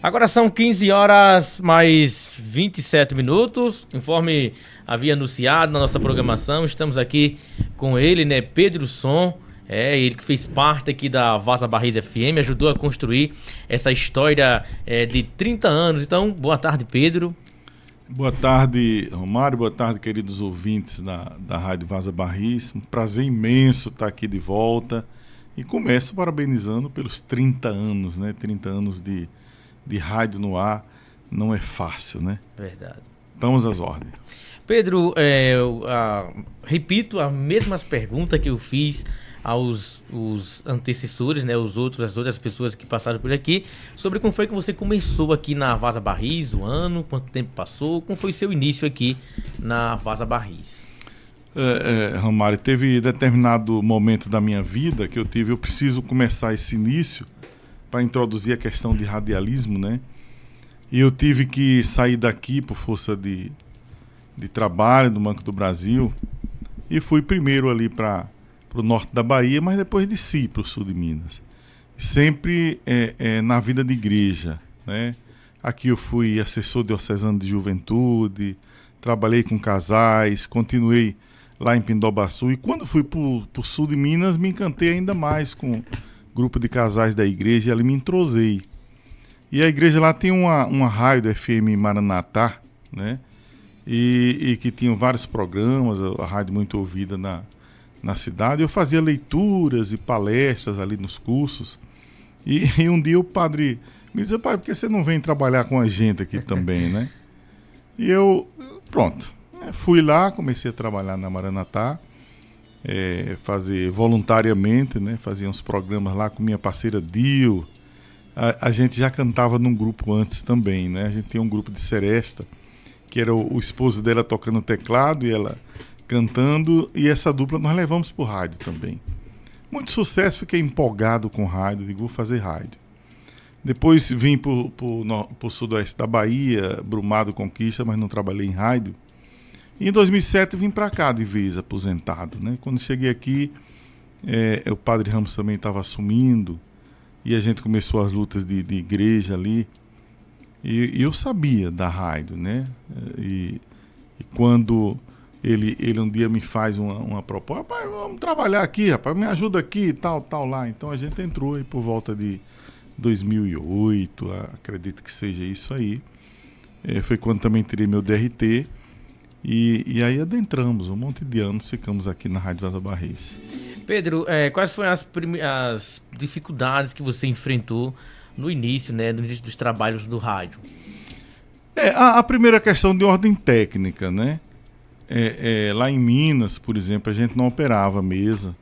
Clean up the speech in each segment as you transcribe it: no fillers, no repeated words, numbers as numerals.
Agora são 15 horas mais 27 minutos, conforme havia anunciado na nossa programação, estamos aqui com ele, né, Pedro Som, ele que fez parte aqui da Vaza Barris FM, ajudou a construir essa história de 30 anos. Então, boa tarde, Pedro. Boa tarde, Romário, boa tarde, queridos ouvintes da Rádio Vaza Barris. Um prazer imenso estar aqui de volta e começo parabenizando pelos 30 anos, né? 30 anos de rádio no ar, não é fácil, né? Verdade. Estamos às ordens. Pedro, repito as mesmas perguntas que eu fiz aos antecessores, né, as outras pessoas que passaram por aqui, sobre como foi que você começou aqui na Vaza Barris, o ano, quanto tempo passou, como foi seu início aqui na Vaza Barris? Romário, teve determinado momento da minha vida que eu preciso começar esse início para introduzir a questão de radialismo, né? E eu tive que sair daqui por força de trabalho do Banco do Brasil e fui primeiro ali para o norte da Bahia, mas depois desci para o sul de Minas. Sempre na vida de igreja, né? Aqui eu fui assessor diocesano de juventude, trabalhei com casais, continuei lá em Pindobaçu, e quando fui para o sul de Minas me encantei ainda mais com o grupo de casais da igreja e ali me entrosei. E a igreja lá tem uma rádio FM Maranatá, né? E que tinha vários programas, a rádio muito ouvida na cidade. Eu fazia leituras e palestras ali nos cursos. E um dia o padre me disse: pai, por que você não vem trabalhar com a gente aqui também, né? E pronto, fui lá, comecei a trabalhar na Maranatá, fazer voluntariamente, né? Fazia uns programas lá com minha parceira Dio. A gente já cantava num grupo antes também, né? A gente tinha um grupo de seresta, que era o esposo dela tocando teclado e ela cantando, e essa dupla nós levamos pro rádio também. Muito sucesso, fiquei empolgado com rádio, digo, vou fazer rádio. Depois vim pro sudoeste da Bahia, Brumado, Conquista, mas não trabalhei em rádio. E em 2007 vim para cá de vez, aposentado, né? Quando cheguei aqui, o Padre Ramos também estava assumindo, e a gente começou as lutas de igreja ali. E eu sabia da rádio, né? E quando ele um dia me faz uma proposta: rapaz, vamos trabalhar aqui, rapaz, me ajuda aqui, tal lá. Então a gente entrou aí por volta de 2008, acredito que seja isso aí. Foi quando também tirei meu DRT. E aí adentramos, um monte de anos ficamos aqui na Rádio Vaza Barris. Pedro, quais foram as dificuldades que você enfrentou no início, né, no início dos trabalhos do rádio? A primeira questão de ordem técnica, né? Lá em Minas, por exemplo, a gente não operava a mesa.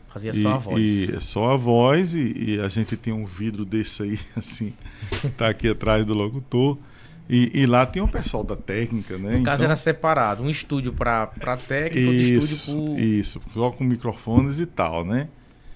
Fazia só a voz. Só a voz, e a gente tem um vidro desse aí, assim, tá aqui atrás do locutor. E lá tem um pessoal da técnica, né? No caso era separado, um estúdio para técnica, outro estúdio para... Isso, só com microfones e tal, né?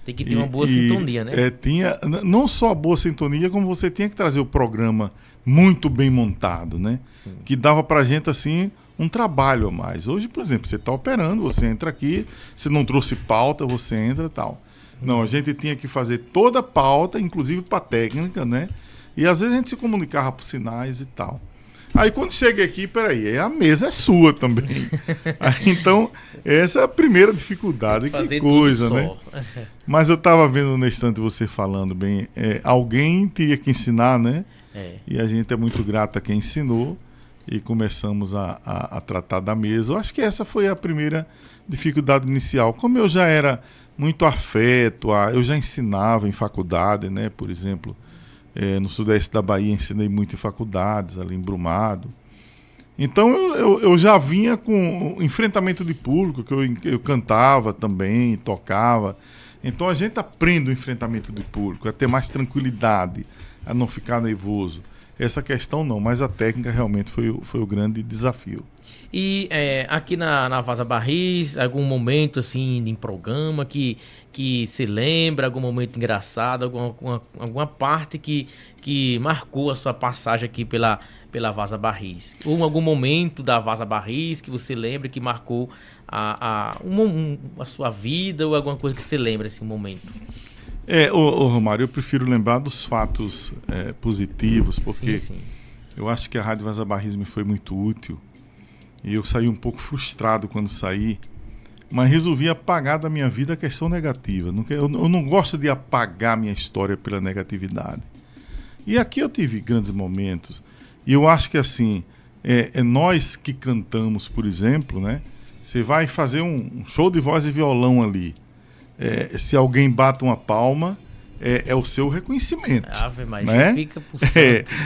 Tem que ter uma boa sintonia, né? Tinha não só a boa sintonia, como você tinha que trazer o programa muito bem montado, né? Sim. Que dava pra gente, assim, um trabalho a mais. Hoje, por exemplo, você está operando, você entra aqui, você não trouxe pauta, você entra e tal. Não, a gente tinha que fazer toda a pauta, inclusive para técnica, né? E às vezes a gente se comunicava por sinais e tal. Aí quando chega aqui, peraí, a mesa é sua também. Aí, então, essa é a primeira dificuldade, que coisa, né? Mas eu estava vendo no instante você falando bem, alguém teria que ensinar, né? E a gente é muito grato a quem ensinou e começamos a tratar da mesa. Eu acho que essa foi a primeira dificuldade inicial. Como eu já era muito afeto, eu já ensinava em faculdade, né? Por exemplo, no sudeste da Bahia ensinei muito em faculdades, ali em Brumado. Então eu já vinha com enfrentamento de público, que eu cantava também, tocava. Então a gente aprende o enfrentamento de público, a ter mais tranquilidade, a não ficar nervoso. Essa questão não, mas a técnica realmente foi o grande desafio. E aqui na Vaza Barris, algum momento assim em programa que se lembra, algum momento engraçado, alguma parte que marcou a sua passagem aqui pela Vaza Barris? Ou algum momento da Vaza Barris que você lembra que marcou a sua vida, ou alguma coisa que você lembra, esse momento? Romário, eu prefiro lembrar dos fatos positivos, porque Sim. eu acho que a Rádio Vaza Barris me foi muito útil. E eu saí um pouco frustrado quando saí, mas resolvi apagar da minha vida a questão negativa. Eu não gosto de apagar minha história pela negatividade. E aqui eu tive grandes momentos. E eu acho que assim, nós que cantamos, por exemplo, né? Você vai fazer um show de voz e violão ali. Se alguém bate uma palma, é o seu reconhecimento. Ave Maria, né? fica por santo.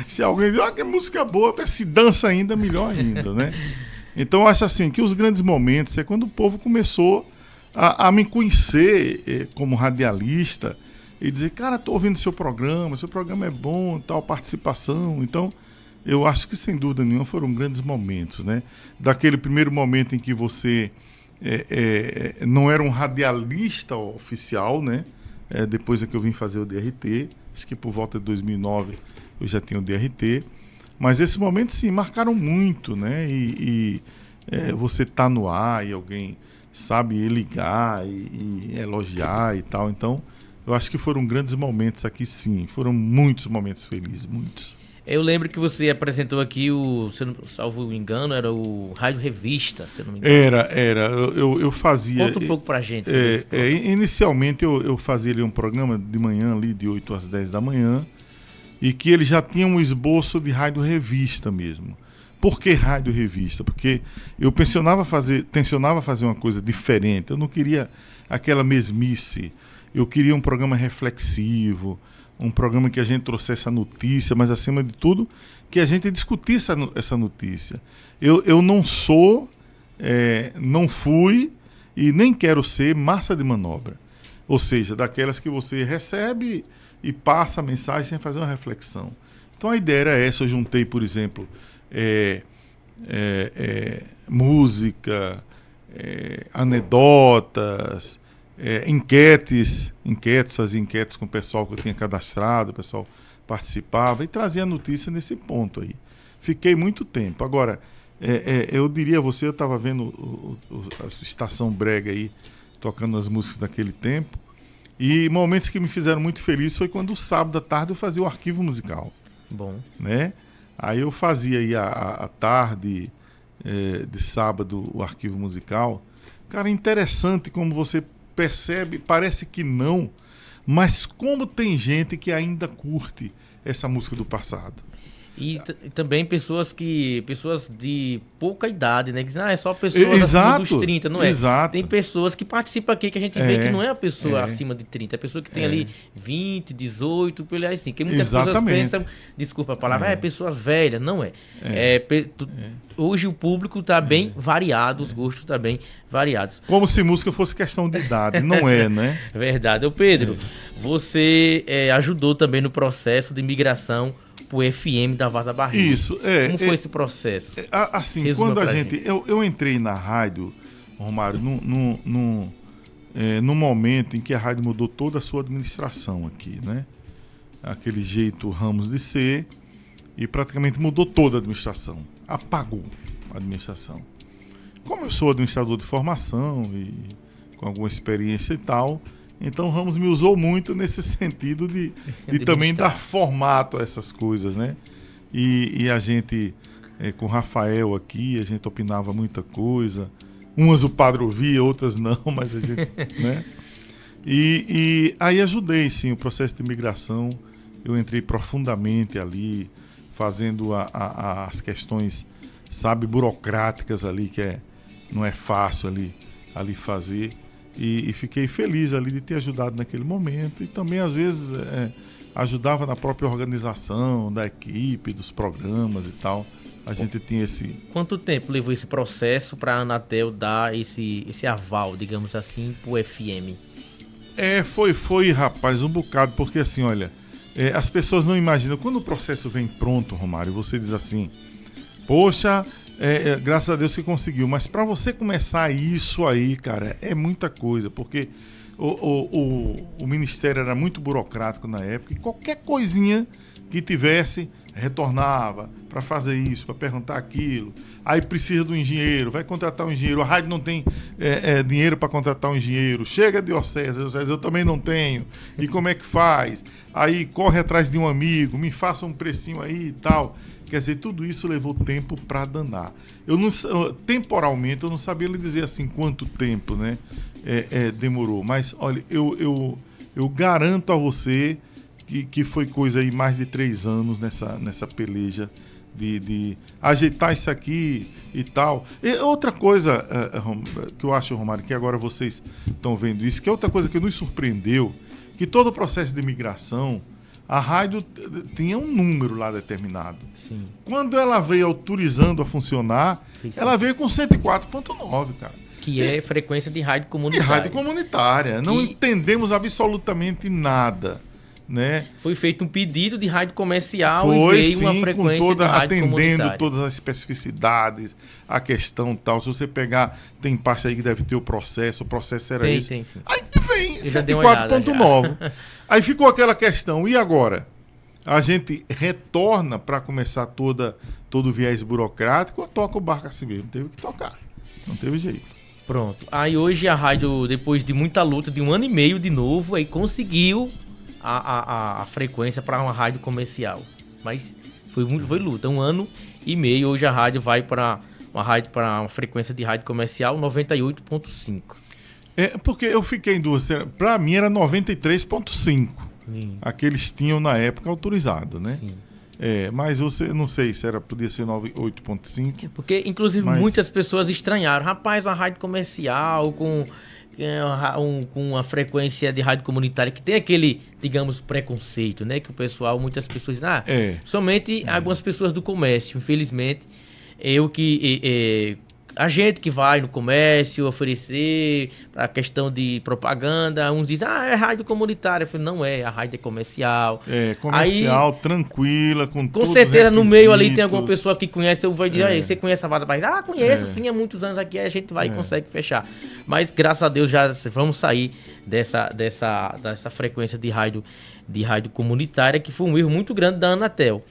Se alguém diz, que música boa, se dança ainda, melhor ainda, né? Então eu acho assim, que os grandes momentos é quando o povo começou a me conhecer como radialista e dizer, cara, estou ouvindo seu programa é bom, tal participação. Então, eu acho que sem dúvida nenhuma foram grandes momentos, né? Daquele primeiro momento em que você não era um radialista oficial, né? Depois é que eu vim fazer o DRT, acho que por volta de 2009 eu já tinha o DRT, mas esses momentos sim marcaram muito, né? Você tá no ar e alguém sabe ligar e elogiar e tal, então eu acho que foram grandes momentos aqui sim, foram muitos momentos felizes, muitos. Eu lembro que você apresentou aqui se eu não salvo engano, era o Rádio Revista, se eu não me engano. Era. Eu fazia... Conta um pouco pra gente. Inicialmente eu fazia ali um programa de manhã, ali de 8 às 10 da manhã, e que ele já tinha um esboço de Rádio Revista mesmo. Por que Rádio Revista? Porque eu tensionava fazer uma coisa diferente, eu não queria aquela mesmice, eu queria um programa reflexivo, um programa que a gente trouxesse a notícia, mas acima de tudo, que a gente discutisse essa notícia. Eu não sou, não fui e nem quero ser massa de manobra. Ou seja, daquelas que você recebe e passa a mensagem sem fazer uma reflexão. Então a ideia era essa, eu juntei, por exemplo, música, anedotas, enquetes, fazia enquetes com o pessoal que eu tinha cadastrado, o pessoal participava e trazia a notícia nesse ponto aí. Fiquei muito tempo. Agora, eu diria a você, eu estava vendo a Estação Brega aí, tocando as músicas daquele tempo, e momentos que me fizeram muito feliz foi quando sábado à tarde eu fazia o arquivo musical. Bom. Né? Aí eu fazia aí a tarde de sábado o arquivo musical. Cara, interessante como você percebe, parece que não, mas como tem gente que ainda curte essa música do passado. E também pessoas de pouca idade, né? Que dizem, é só pessoas acima dos 30, não é? Exato. Tem pessoas que participam aqui que a gente vê que não é a pessoa acima de 30, é a pessoa que tem ali 20, 18, por aí assim. Porque muitas pessoas pensam, desculpa a palavra, é pessoas velhas, não é. Hoje o público está bem variado, os gostos estão bem variados. Como se música fosse questão de idade, não é, né? Verdade. Pedro, você ajudou também no processo de migração o FM da Vaza Barris. Isso, Como foi esse processo? Assim, quando a gente... Eu entrei na rádio, Romário, num momento em que a rádio mudou toda a sua administração aqui, né? Aquele jeito Ramos de ser, e praticamente mudou toda a administração. Apagou a administração. Como eu sou administrador de formação e com alguma experiência e tal... Então o Ramos me usou muito nesse sentido de também dar formato a essas coisas, né? E a gente, com o Rafael aqui, a gente opinava muita coisa. Umas o padre ouvia, outras não, mas a gente... né? E aí ajudei, sim, o processo de imigração. Eu entrei profundamente ali, fazendo as questões, sabe, burocráticas ali, que não é fácil ali fazer. E fiquei feliz ali de ter ajudado naquele momento e também às vezes ajudava na própria organização da equipe, dos programas e tal. A gente tinha esse... Quanto tempo levou esse processo para a Anatel dar esse aval, digamos assim, para o FM? Foi, rapaz, um bocado, porque assim, olha, as pessoas não imaginam, quando o processo vem pronto, Romário, você diz assim, poxa... graças a Deus que conseguiu, mas para você começar isso aí, cara, é muita coisa, porque o Ministério era muito burocrático na época e qualquer coisinha que tivesse, retornava para fazer isso, para perguntar aquilo. Aí precisa do engenheiro, vai contratar um engenheiro. A rádio não tem dinheiro para contratar um engenheiro. Chega a diocese, eu também não tenho. E como é que faz? Aí corre atrás de um amigo, me faça um precinho aí e tal. Quer dizer, tudo isso levou tempo para danar. Temporalmente, eu não sabia lhe dizer assim quanto tempo, né, demorou. Mas, olha, eu garanto a você que foi coisa aí mais de 3 anos nessa peleja de ajeitar isso aqui e tal. E outra coisa que eu acho, Romário, que agora vocês estão vendo isso, que é outra coisa que nos surpreendeu, que todo o processo de imigração, a rádio tinha um número lá determinado. Sim. Quando ela veio autorizando a funcionar, ela veio com 104.9, cara. Que é frequência de rádio comunitária. De rádio comunitária. Não entendemos absolutamente nada, né? Foi feito um pedido de rádio comercial e veio uma frequência de rádio comunitária. Atendendo todas as especificidades, a questão tal. Se você pegar, tem parte aí que deve ter o processo era esse. Tem, sim. Aí vem 104.9. Aí ficou aquela questão, e agora? A gente retorna para começar todo o viés burocrático ou toca o barco assim mesmo? Teve que tocar, não teve jeito. Pronto. Aí hoje a rádio, depois de muita luta, de 1 ano e meio de novo, aí conseguiu a frequência para uma rádio comercial. Mas foi luta, 1 ano e meio. Hoje a rádio vai para uma frequência de rádio comercial 98.5. Porque eu fiquei em dúvida. Para mim era 93.5. A que eles tinham na época autorizado, né? Sim. Mas você, não sei se podia ser 98.5. Porque, inclusive, muitas pessoas estranharam. Rapaz, uma rádio comercial com uma frequência de rádio comunitária que tem aquele, digamos, preconceito, né? Que o pessoal, muitas pessoas dizem, somente algumas pessoas do comércio. Infelizmente, a gente que vai no comércio oferecer a questão de propaganda, uns dizem, é rádio comunitária. Eu falei, não é, a rádio é comercial. Comercial, aí, tranquila, com certeza no meio ali tem alguma pessoa que conhece, eu vou dizer, você conhece a Vada Paz? Conheço sim, há muitos anos aqui, a gente vai e consegue fechar. Mas graças a Deus já vamos sair dessa frequência de rádio comunitária, que foi um erro muito grande da Anatel.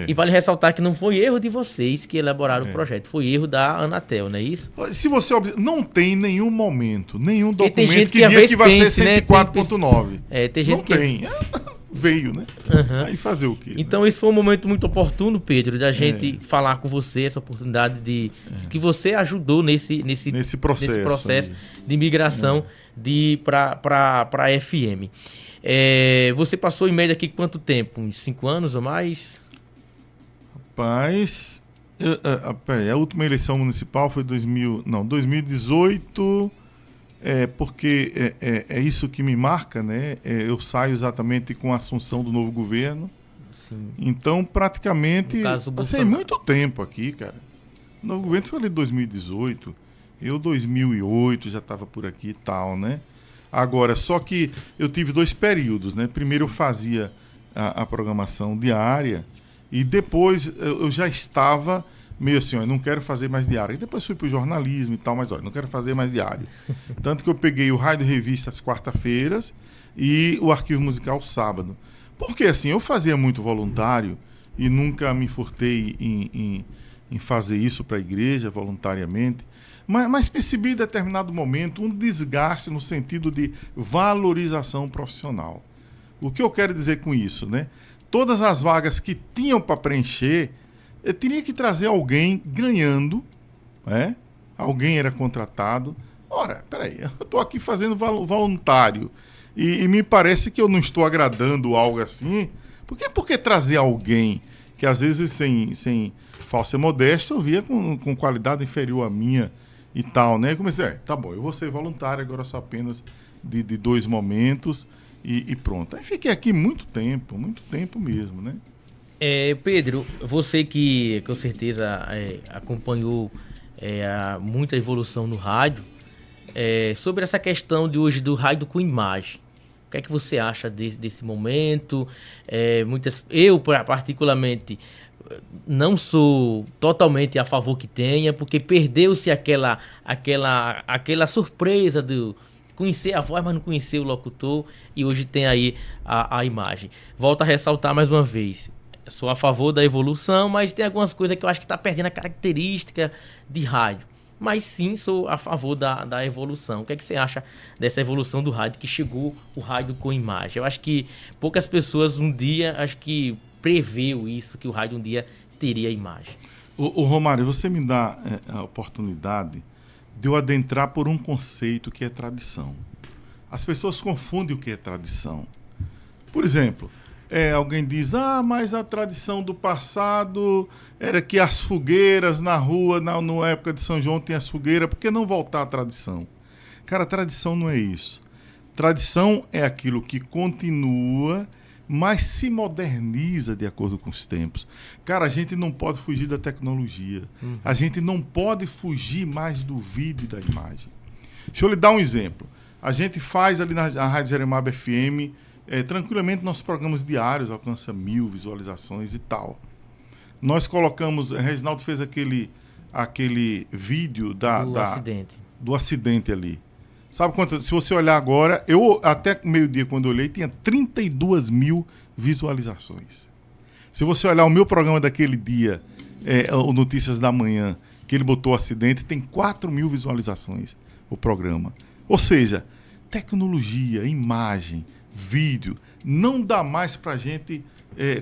E vale ressaltar que não foi erro de vocês que elaboraram o projeto, foi erro da Anatel, não é isso? Se você não tem nenhum momento, nenhum documento que diga que vai ser 104.9. Tem gente não tem. Veio, né? Aí fazer o quê? Então esse foi um momento muito oportuno, Pedro, da gente falar com você, essa oportunidade que você ajudou nesse processo de migração para a FM. Você passou em média aqui quanto tempo? Uns 5 anos ou mais? Rapaz, a última eleição municipal foi 2018, porque é isso que me marca, né? Eu saio exatamente com a assunção do novo governo. Sim. Então, praticamente, passei muito tempo aqui, cara. O novo governo foi ali em 2018, eu 2008 já estava por aqui e tal, né? Agora, só que eu tive 2 períodos, né? Primeiro eu fazia a programação diária e depois eu já estava meio assim, não quero fazer mais diário. E depois fui para o jornalismo e tal, mas não quero fazer mais diário. Tanto que eu peguei o Rádio Revista às quarta-feiras e o Arquivo Musical sábado. Porque assim, eu fazia muito voluntário e nunca me furtei em fazer isso para a igreja voluntariamente. Mas percebi em determinado momento um desgaste no sentido de valorização profissional. O que eu quero dizer com isso, né? Todas as vagas que tinham para preencher, eu teria que trazer alguém ganhando, né? Alguém era contratado. Ora, peraí, eu estou aqui fazendo voluntário e me parece que eu não estou agradando algo assim. Por que trazer alguém que às vezes sem falsa modéstia eu via com qualidade inferior à minha e tal, né? Comecei, tá bom, eu vou ser voluntário agora só apenas de 2 momentos e pronto. Aí fiquei aqui muito tempo mesmo, né? Pedro, você que com certeza acompanhou muita evolução no rádio, sobre essa questão de hoje do rádio com imagem, o que é que você acha desse momento? Eu, particularmente, não sou totalmente a favor que tenha, porque perdeu-se aquela surpresa de conhecer a voz, mas não conhecer o locutor, e hoje tem aí a imagem. Volto a ressaltar mais uma vez, sou a favor da evolução, mas tem algumas coisas que eu acho que está perdendo a característica de rádio. Mas sim, sou a favor da evolução. O que é que você acha dessa evolução do rádio, que chegou o rádio com imagem? Eu acho que poucas pessoas um dia, acho que preveu isso, que o rádio um dia teria imagem. O Romário, você me dá a oportunidade de eu adentrar por um conceito que é tradição. As pessoas confundem o que é tradição. Por exemplo, alguém diz, mas a tradição do passado era que as fogueiras na rua, na época de São João, tinha as fogueiras, por que não voltar à tradição? Cara, tradição não é isso. Tradição é aquilo que continua, mas se moderniza de acordo com os tempos. Cara, a gente não pode fugir da tecnologia. A gente não pode fugir mais do vídeo e da imagem. Deixa eu lhe dar um exemplo. A gente faz ali na Rádio Jeremiaba FM, tranquilamente, nossos programas diários alcançam 1000 visualizações e tal. Nós colocamos, Reginaldo fez aquele vídeo do acidente ali. Sabe quanto? Se você olhar agora, eu até meio-dia quando eu olhei, tinha 32 mil visualizações. Se você olhar o meu programa daquele dia, o Notícias da Manhã, que ele botou o acidente, tem 4 mil visualizações o programa. Ou seja, tecnologia, imagem, vídeo, não dá mais para a gente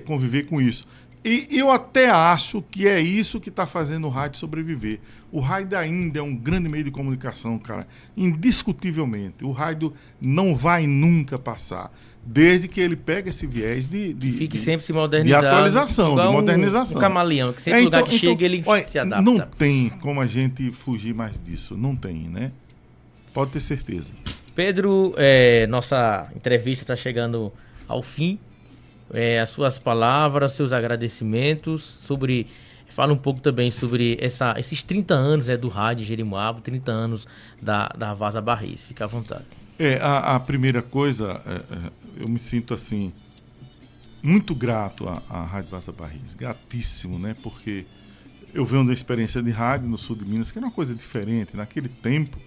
conviver com isso. E eu até acho que é isso que está fazendo o rádio sobreviver. O rádio ainda é um grande meio de comunicação, cara. Indiscutivelmente. O rádio não vai nunca passar. Desde que ele pega esse viés de fique sempre se modernizando. De atualização, de modernização. Um camaleão, que sempre lugar que chega ele se adapta. Não tem como a gente fugir mais disso. Não tem, né? Pode ter certeza. Pedro, nossa entrevista está chegando ao fim. As suas palavras, seus agradecimentos, fala um pouco também sobre esses 30 anos do rádio Jeremoabo, 30 anos da Vaza Barris. Fica à vontade. A primeira coisa, eu me sinto assim, muito grato à Rádio Vaza Barris, gratíssimo, né? Porque eu venho da experiência de rádio no sul de Minas, que era uma coisa diferente. Naquele tempo,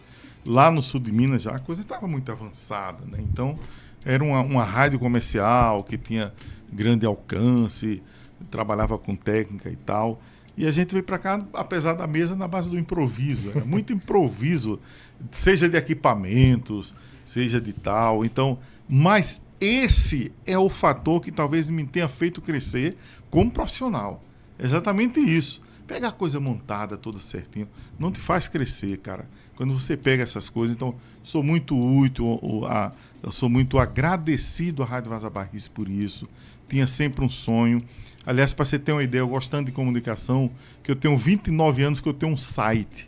lá no sul de Minas já a coisa estava muito avançada, né? Então, era uma rádio comercial que tinha grande alcance, trabalhava com técnica e tal. E a gente veio para cá, apesar da mesa, na base do improviso. Era muito improviso, seja de equipamentos, seja de tal. Então, mas esse é o fator que talvez me tenha feito crescer como profissional. Exatamente isso. Pegar a coisa montada, toda certinho, não te faz crescer, cara. Quando você pega essas coisas, então, sou muito útil, eu sou muito agradecido à Rádio Vaza Barris por isso. Tinha sempre um sonho. Aliás, para você ter uma ideia, eu gostando de comunicação, que eu tenho 29 anos que eu tenho um site.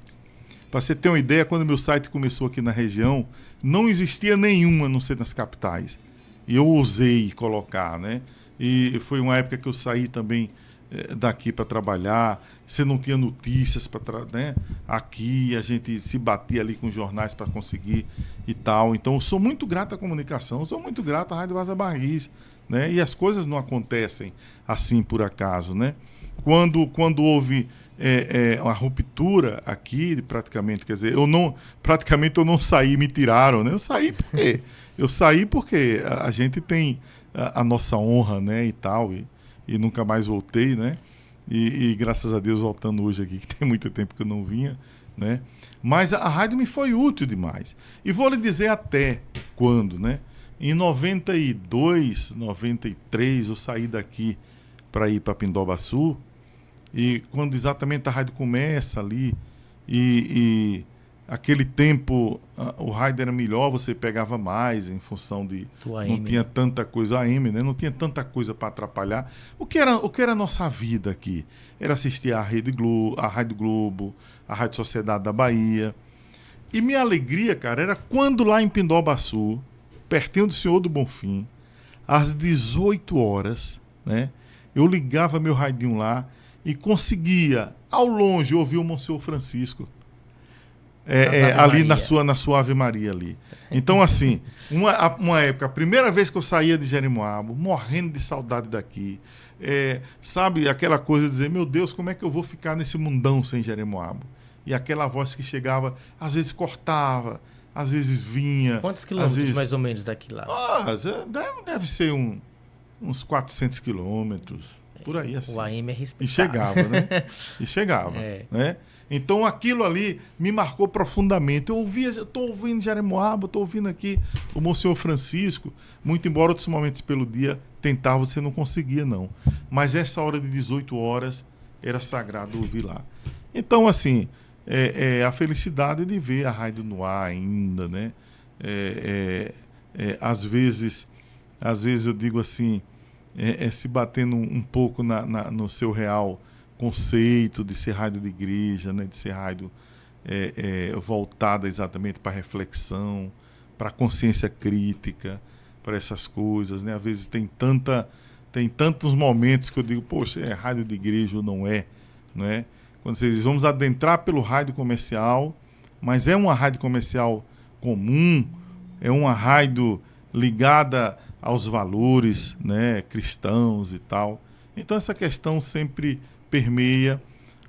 Para você ter uma ideia, quando meu site começou aqui na região, não existia nenhuma, a não ser nas capitais. E eu ousei colocar, né? E foi uma época que eu saí também daqui para trabalhar, você não tinha notícias né? Aqui a gente se batia ali com jornais para conseguir e tal. Então eu sou muito grato à comunicação, sou muito grato à Rádio Vaza Barris, né? E as coisas não acontecem assim por acaso, né? Quando houve uma ruptura aqui, praticamente, quer dizer, eu não saí, me tiraram, né? Eu saí porque a gente tem a nossa honra, né, e tal, e nunca mais voltei, né? E graças a Deus voltando hoje aqui, que tem muito tempo que eu não vinha, né? Mas a rádio me foi útil demais. E vou lhe dizer até quando, né? Em 92, 93, eu saí daqui para ir para Pindobaçu, e quando exatamente a rádio começa ali, e aquele tempo o rádio era melhor, você pegava mais em função de... Não tinha tanta coisa, AM, né? Não tinha tanta coisa para atrapalhar. O que era a nossa vida aqui? Era assistir a Rádio Globo, a Rádio Sociedade da Bahia. E minha alegria, cara, era quando lá em Pindobaçu, pertinho do Senhor do Bonfim, às 18 horas, né? Eu ligava meu radinho lá e conseguia, ao longe, ouvir o Monsenhor Francisco. Ali na sua Ave Maria ali. Então, assim, uma época, a primeira vez que eu saía de Jeremoabo, morrendo de saudade daqui, sabe, aquela coisa de dizer, meu Deus, como é que eu vou ficar nesse mundão sem Jeremoabo? E aquela voz que chegava, às vezes cortava, às vezes vinha. Quantos quilômetros mais ou menos daqui lá? Deve ser uns 400 quilômetros. por aí assim. O AM é E respeitado. chegava, né? E chegava, É. né? Então aquilo ali me marcou profundamente. Estou ouvindo Jeremoabo, estou ouvindo aqui o Monsenhor Francisco, muito embora outros momentos pelo dia tentava, você não conseguia não. Mas essa hora de 18 horas era sagrado ouvir lá. Então assim, a felicidade de ver a rádio no ar ainda, né? Às vezes eu digo assim, se batendo um pouco no seu real conceito de ser rádio de igreja, né? De ser rádio voltada exatamente para reflexão, para consciência crítica, para essas coisas, né? Às vezes tem tantos momentos que eu digo, poxa, é rádio de igreja ou não é, não é? Quando você diz, vamos adentrar pelo rádio comercial, mas é uma rádio comercial comum, é uma rádio ligada aos valores, né, cristãos e tal. Então essa questão sempre permeia,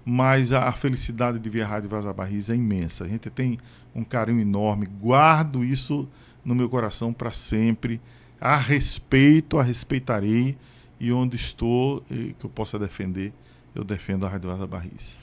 mas a felicidade de ver a Rádio Vaza Barris é imensa. A gente tem um carinho enorme, guardo isso no meu coração para sempre, a respeitarei, e onde estou, que eu possa defender, eu defendo a Rádio Vaza Barris.